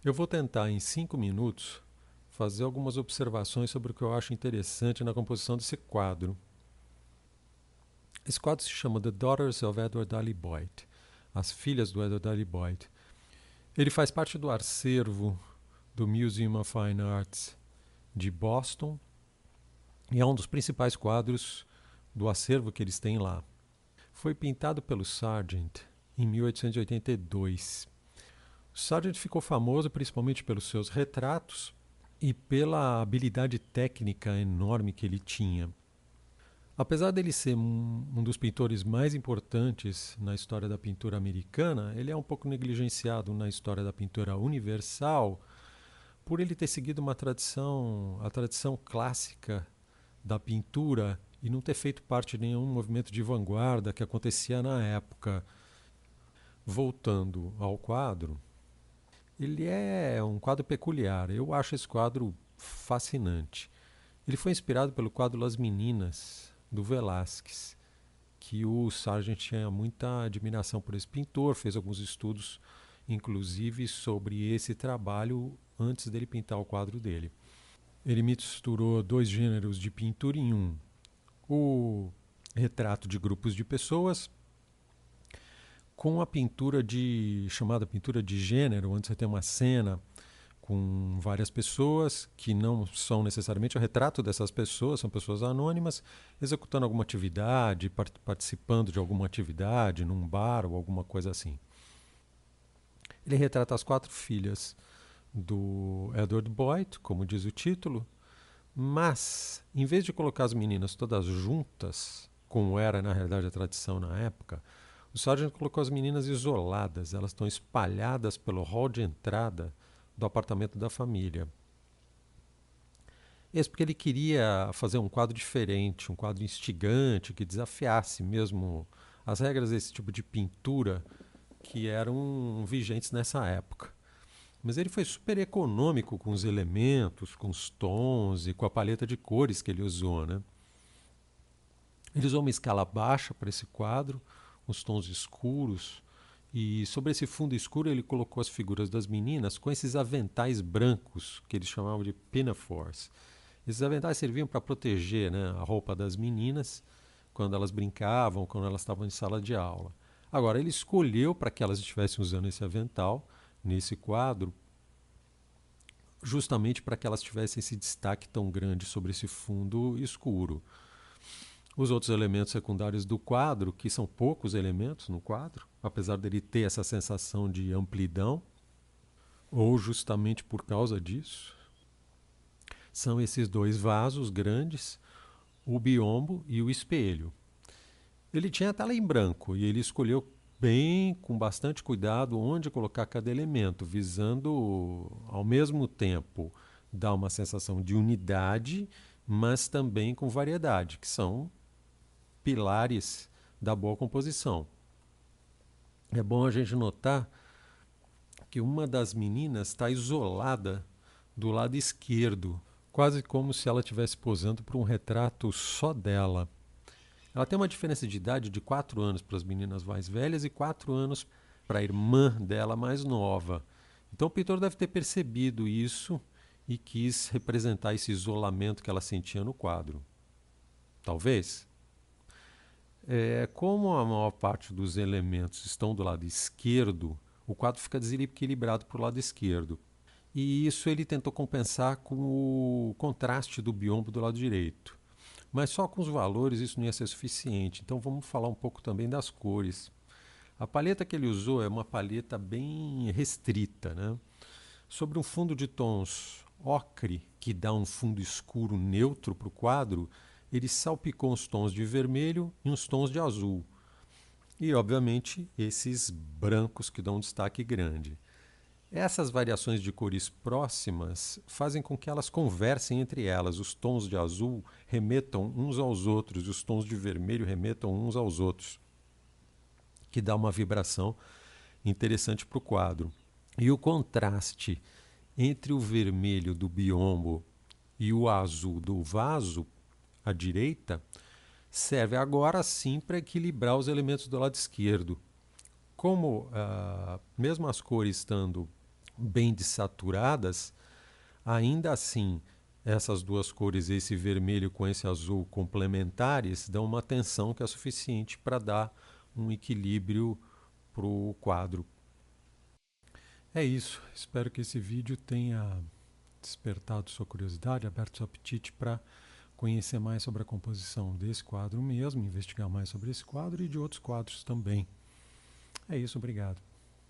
Eu vou tentar, em 5 minutos, fazer algumas observações sobre o que eu acho interessante na composição desse quadro. Esse quadro se chama The Daughters of Edward Ali Boyd, As Filhas do Edward Ali Boyd. Ele faz parte do acervo do Museum of Fine Arts de Boston e é um dos principais quadros do acervo que eles têm lá. Foi pintado pelo Sargent em 1882. O Sargent ficou famoso principalmente pelos seus retratos e pela habilidade técnica enorme que ele tinha. Apesar dele ser um dos pintores mais importantes na história da pintura americana, ele é um pouco negligenciado na história da pintura universal por ele ter seguido a tradição clássica da pintura e não ter feito parte de nenhum movimento de vanguarda que acontecia na época. Voltando ao quadro, ele é um quadro peculiar. Eu acho esse quadro fascinante. Ele foi inspirado pelo quadro Las Meninas, do Velázquez, que o Sargent tinha muita admiração por esse pintor, fez alguns estudos, inclusive, sobre esse trabalho antes dele pintar o quadro dele. Ele misturou dois gêneros de pintura em um: o retrato de grupos de pessoas com a pintura chamada pintura de gênero, onde você tem uma cena com várias pessoas que não são necessariamente o retrato dessas pessoas, são pessoas anônimas, executando alguma atividade, participando de alguma atividade, num bar ou alguma coisa assim. Ele retrata as 4 filhas do Edward Boyd, como diz o título, mas, em vez de colocar as meninas todas juntas, como era na realidade a tradição na época, o Sargent colocou as meninas isoladas, elas estão espalhadas pelo hall de entrada do apartamento da família. Isso porque ele queria fazer um quadro diferente, um quadro instigante, que desafiasse mesmo as regras desse tipo de pintura que eram vigentes nessa época. Mas ele foi super econômico com os elementos, com os tons e com a paleta de cores que ele usou, né? Ele usou uma escala baixa para esse quadro, os tons escuros, e sobre esse fundo escuro ele colocou as figuras das meninas com esses aventais brancos que eles chamavam de pinafores. Esses aventais serviam para proteger, né, a roupa das meninas quando elas brincavam, quando elas estavam em sala de aula. Agora, ele escolheu para que elas estivessem usando esse avental nesse quadro, justamente para que elas tivessem esse destaque tão grande sobre esse fundo escuro. Os outros elementos secundários do quadro, que são poucos elementos no quadro, apesar dele ter essa sensação de amplidão, ou justamente por causa disso, são esses 2 vasos grandes, o biombo e o espelho. Ele tinha a tela em branco e ele escolheu bem, com bastante cuidado, onde colocar cada elemento, visando ao mesmo tempo dar uma sensação de unidade, mas também com variedade, que são pilares da boa composição. É bom a gente notar que uma das meninas está isolada do lado esquerdo, quase como se ela estivesse posando para um retrato só dela. Ela tem uma diferença de idade de 4 anos para as meninas mais velhas e 4 anos para a irmã dela mais nova. Então o pintor deve ter percebido isso e quis representar esse isolamento que ela sentia no quadro. Talvez. Como a maior parte dos elementos estão do lado esquerdo, o quadro fica desequilibrado para o lado esquerdo. E isso ele tentou compensar com o contraste do biombo do lado direito. Mas só com os valores isso não ia ser suficiente. Então vamos falar um pouco também das cores. A paleta que ele usou é uma paleta bem restrita, né? Sobre um fundo de tons ocre, que dá um fundo escuro neutro para o quadro, ele salpicou uns tons de vermelho e uns tons de azul. E, obviamente, esses brancos que dão um destaque grande. Essas variações de cores próximas fazem com que elas conversem entre elas. Os tons de azul remetam uns aos outros e os tons de vermelho remetam uns aos outros, que dá uma vibração interessante para o quadro. E o contraste entre o vermelho do biombo e o azul do vaso, à direita, serve agora sim para equilibrar os elementos do lado esquerdo. Como, mesmo as cores estando bem dessaturadas, ainda assim, essas duas cores, esse vermelho com esse azul complementares, dão uma tensão que é suficiente para dar um equilíbrio para o quadro. É isso. Espero que esse vídeo tenha despertado sua curiosidade, aberto seu apetite para conhecer mais sobre a composição desse quadro mesmo, investigar mais sobre esse quadro e de outros quadros também. É isso, obrigado.